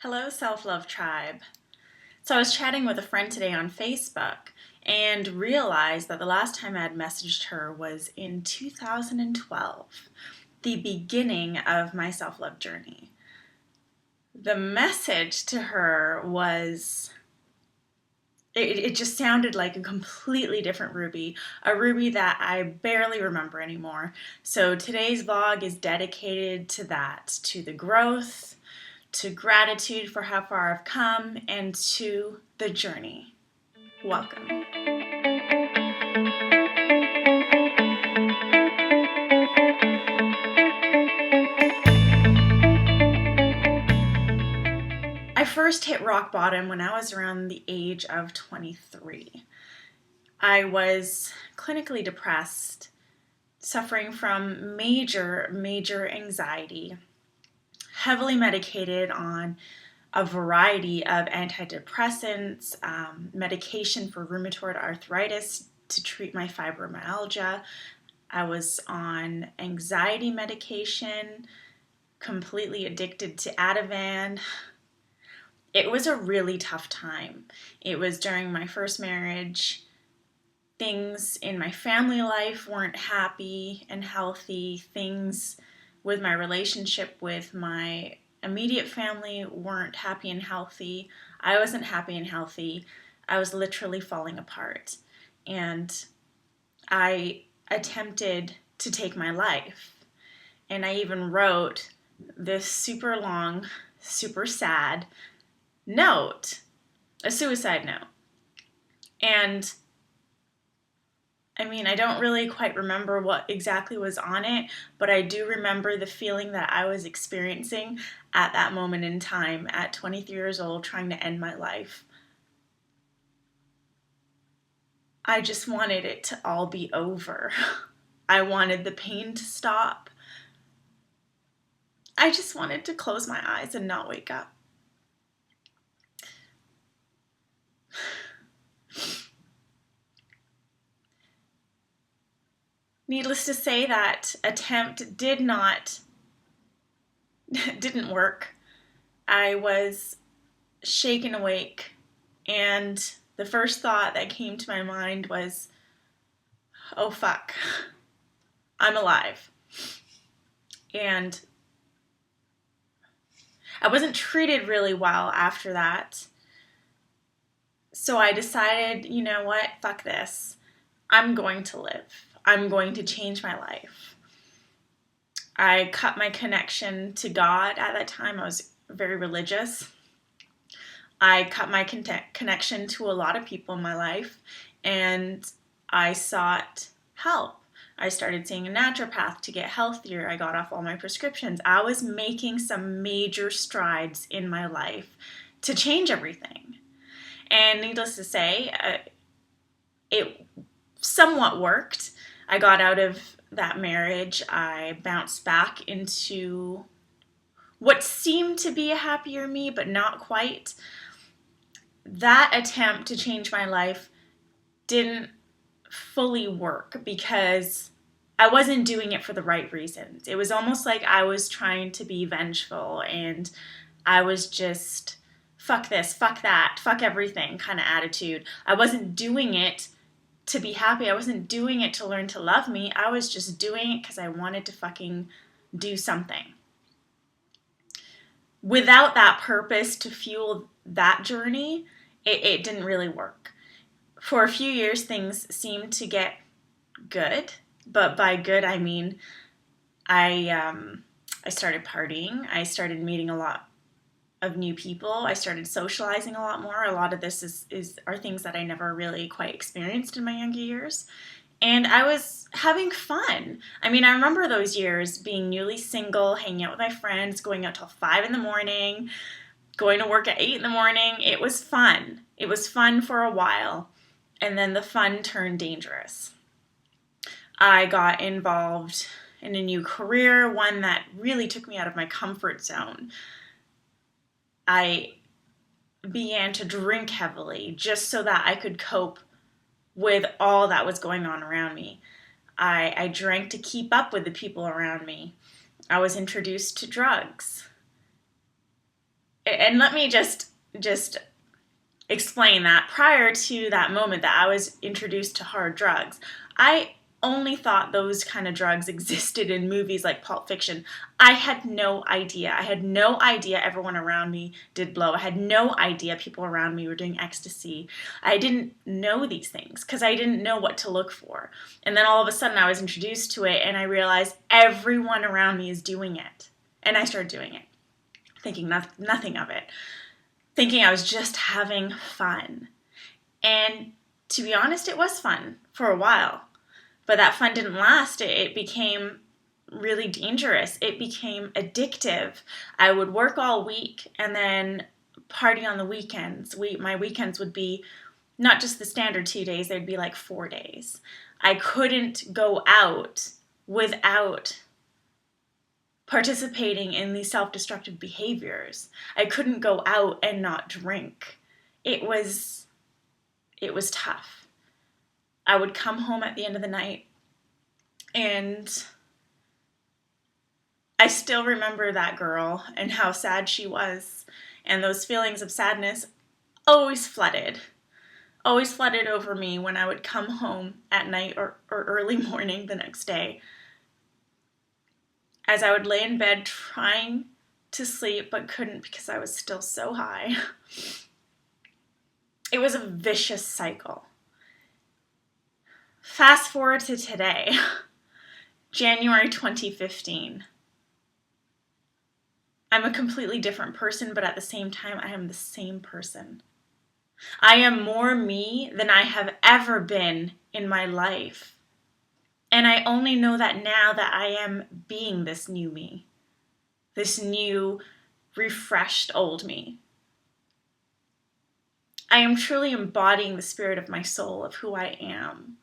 Hello, Self-Love Tribe. So I was chatting with a friend today on Facebook and realized that the last time I had messaged her was in 2012, the beginning of my self-love journey. The message to her was, it just sounded like a completely different Ruby, a Ruby that I barely remember anymore. So today's vlog is dedicated to that, to the growth, to gratitude for how far I've come, and to the journey. Welcome. I first hit rock bottom when I was around the age of 23. I was clinically depressed, suffering from major anxiety, heavily medicated on a variety of antidepressants, medication for rheumatoid arthritis to treat my fibromyalgia. I was on anxiety medication, completely addicted to Ativan. It was a really tough time. It was during my first marriage. Things in my family life weren't happy and healthy. Things with my relationship with my immediate family weren't happy and healthy. I wasn't happy and healthy. I was literally falling apart. And I attempted to take my life. And I even wrote this super long, super sad note, a suicide note. And I don't really quite remember what exactly was on it, but I do remember the feeling that I was experiencing at that moment in time at 23 years old, trying to end my life. I just wanted it to all be over. I wanted the pain to stop. I just wanted to close my eyes and not wake up. Needless to say, that attempt didn't work. I was shaken awake, and the first thought that came to my mind was, oh fuck, I'm alive. And I wasn't treated really well after that. So I decided, you know what, fuck this. I'm going to live. I'm going to change my life. I cut my connection to God at that time. I was very religious. I cut my connection to a lot of people in my life, and I sought help. I started seeing a naturopath to get healthier. I got off all my prescriptions. I was making some major strides in my life to change everything. And needless to say, it somewhat worked. I got out of that marriage. I bounced back into what seemed to be a happier me, but not quite. That attempt to change my life didn't fully work because I wasn't doing it for the right reasons. It was almost like I was trying to be vengeful, and I was just fuck this, fuck that, fuck everything kind of attitude. I wasn't doing it to be happy. I wasn't doing it to learn to love me. I was just doing it because I wanted to fucking do something. Without that purpose to fuel that journey, it didn't really work. For a few years, things seemed to get good, but by good, I mean I started partying. I started meeting a lot of new people. I started socializing a lot more. A lot of this are things that I never really quite experienced in my younger years. And I was having fun. I remember those years being newly single, hanging out with my friends, going out till 5 in the morning, going to work at 8 in the morning. It was fun. It was fun for a while. And then the fun turned dangerous. I got involved in a new career, one that really took me out of my comfort zone. I began to drink heavily just so that I could cope with all that was going on around me. I drank to keep up with the people around me. I was introduced to drugs. And let me just explain that prior to that moment that I was introduced to hard drugs, I only thought those kind of drugs existed in movies like Pulp Fiction. I had no idea. I had no idea everyone around me did blow. I had no idea people around me were doing ecstasy. I didn't know these things because I didn't know what to look for. And then all of a sudden I was introduced to it and I realized everyone around me is doing it. And I started doing it, thinking nothing of it, thinking I was just having fun. And to be honest, it was fun for a while. But that fun didn't last. It became really dangerous. It became addictive. I would work all week and then party on the weekends. My weekends would be not just the standard 2 days, there'd be like 4 days. I couldn't go out without participating in these self-destructive behaviors. I couldn't go out and not drink. It was tough. I would come home at the end of the night and I still remember that girl and how sad she was, and those feelings of sadness always flooded over me when I would come home at night or early morning the next day. As I would lay in bed trying to sleep but couldn't because I was still so high. It was a vicious cycle. Fast forward to today, January 2015. I'm a completely different person, but at the same time, I am the same person. I am more me than I have ever been in my life. And I only know that now that I am being this new me, this new, refreshed old me. I am truly embodying the spirit of my soul, of who I am.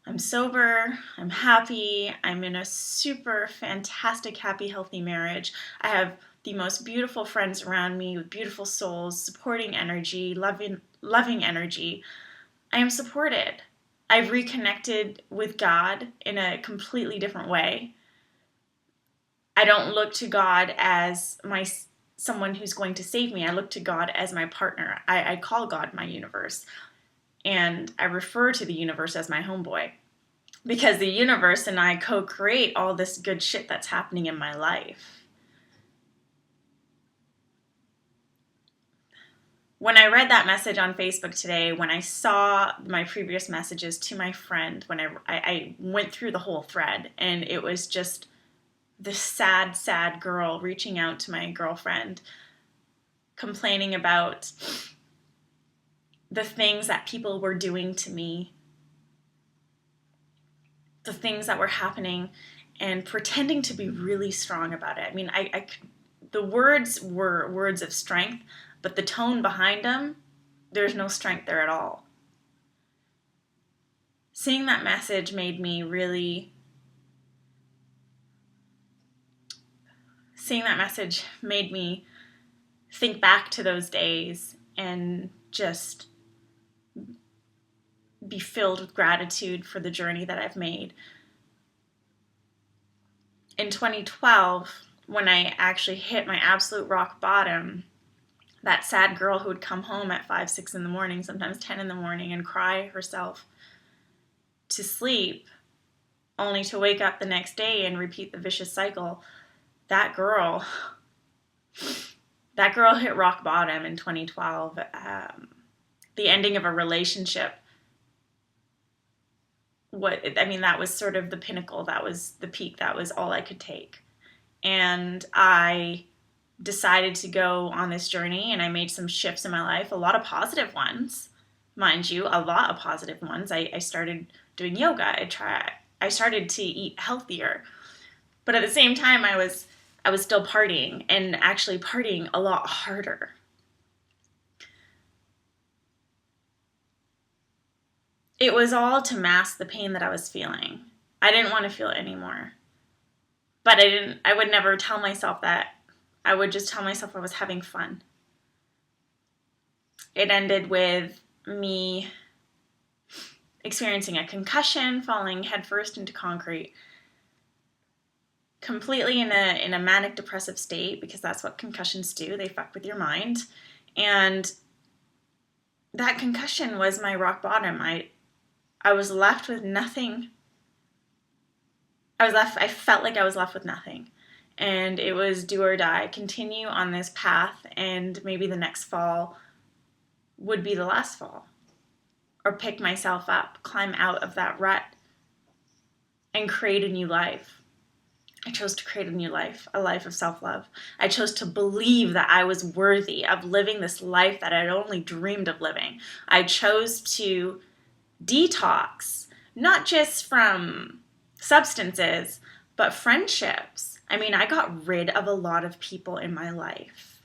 I'm sober, I'm happy, I'm in a super fantastic, happy, healthy marriage. I have the most beautiful friends around me with beautiful souls, supporting energy, loving energy. I am supported. I've reconnected with God in a completely different way. I don't look to God as someone who's going to save me. I look to God as my partner. I call God my universe. And I refer to the universe as my homeboy, because the universe and I co-create all this good shit that's happening in my life. When I read that message on Facebook today, when I saw my previous messages to my friend, when I went through the whole thread, and it was just this sad, sad girl reaching out to my girlfriend, complaining about the things that people were doing to me, the things that were happening, and pretending to be really strong about it. I mean, the words were words of strength, but the tone behind them, there's no strength there at all. Seeing that message made me think back to those days and just be filled with gratitude for the journey that I've made. In 2012, when I actually hit my absolute rock bottom, that sad girl who would come home at 5, 6 in the morning, sometimes 10 in the morning, and cry herself to sleep, only to wake up the next day and repeat the vicious cycle, that girl hit rock bottom in 2012. The ending of a relationship, that was sort of the pinnacle, that was the peak, that was all I could take. And I decided to go on this journey, and I made some shifts in my life, a lot of positive ones, mind you, a lot of positive ones. I started doing yoga, I started to eat healthier, but at the same time I was still partying, and actually partying a lot harder. It was all to mask the pain that I was feeling. I didn't want to feel it anymore. But I would never tell myself that. I would just tell myself I was having fun. It ended with me experiencing a concussion, falling headfirst into concrete. completely in a manic depressive state, because that's what concussions do. They fuck with your mind. And that concussion was my rock bottom. I was left with nothing. I felt like I was left with nothing. And it was do or die. Continue on this path, and maybe the next fall would be the last fall. Or pick myself up, climb out of that rut, and create a new life. I chose to create a new life, a life of self-love. I chose to believe that I was worthy of living this life that I'd only dreamed of living. I chose to detox, not just from substances, but friendships. I mean, I got rid of a lot of people in my life.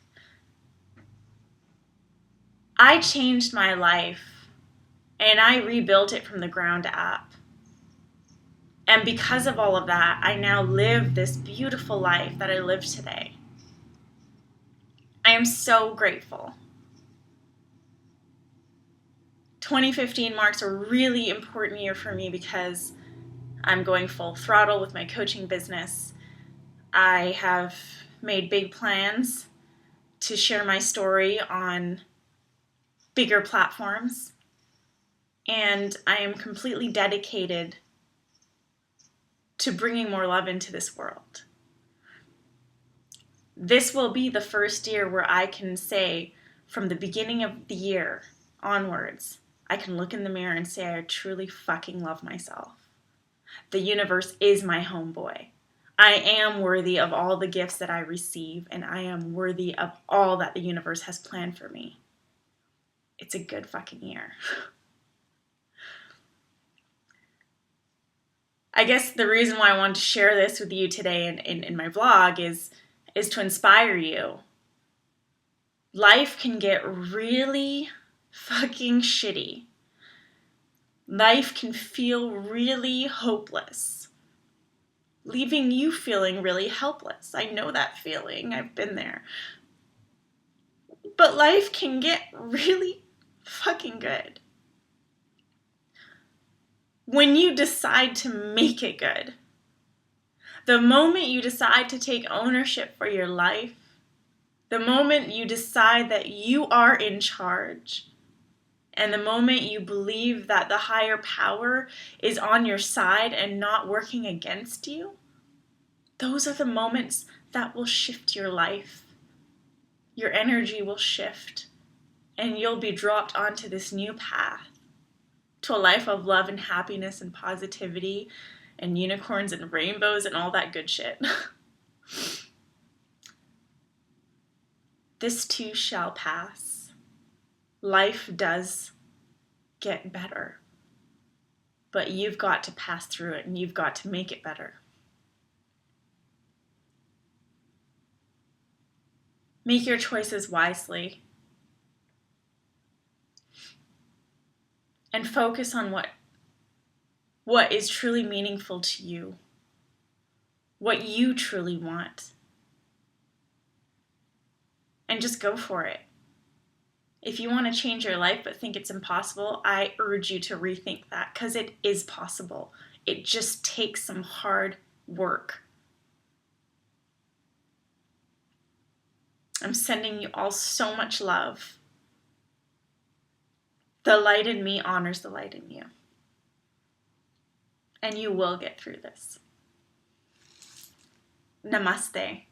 I changed my life, and I rebuilt it from the ground up. And because of all of that, I now live this beautiful life that I live today. I am so grateful. 2015 marks a really important year for me because I'm going full throttle with my coaching business. I have made big plans to share my story on bigger platforms. And I am completely dedicated to bringing more love into this world. This will be the first year where I can say, from the beginning of the year onwards, I can look in the mirror and say I truly fucking love myself. The universe is my homeboy. I am worthy of all the gifts that I receive, and I am worthy of all that the universe has planned for me. It's a good fucking year. I guess the reason why I wanted to share this with you today in my vlog is to inspire you. Life can get really fucking shitty. Life can feel really hopeless, leaving you feeling really helpless. I know that feeling. I've been there. But life can get really fucking good when you decide to make it good. The moment you decide to take ownership for your life, the moment you decide that you are in charge, and the moment you believe that the higher power is on your side and not working against you, those are the moments that will shift your life. Your energy will shift, and you'll be dropped onto this new path to a life of love and happiness and positivity and unicorns and rainbows and all that good shit. This too shall pass. Life does get better, but you've got to pass through it, and you've got to make it better. Make your choices wisely and focus on what is truly meaningful to you, what you truly want, and just go for it. If you want to change your life but think it's impossible, I urge you to rethink that, because it is possible. It just takes some hard work. I'm sending you all so much love. The light in me honors the light in you. And you will get through this. Namaste.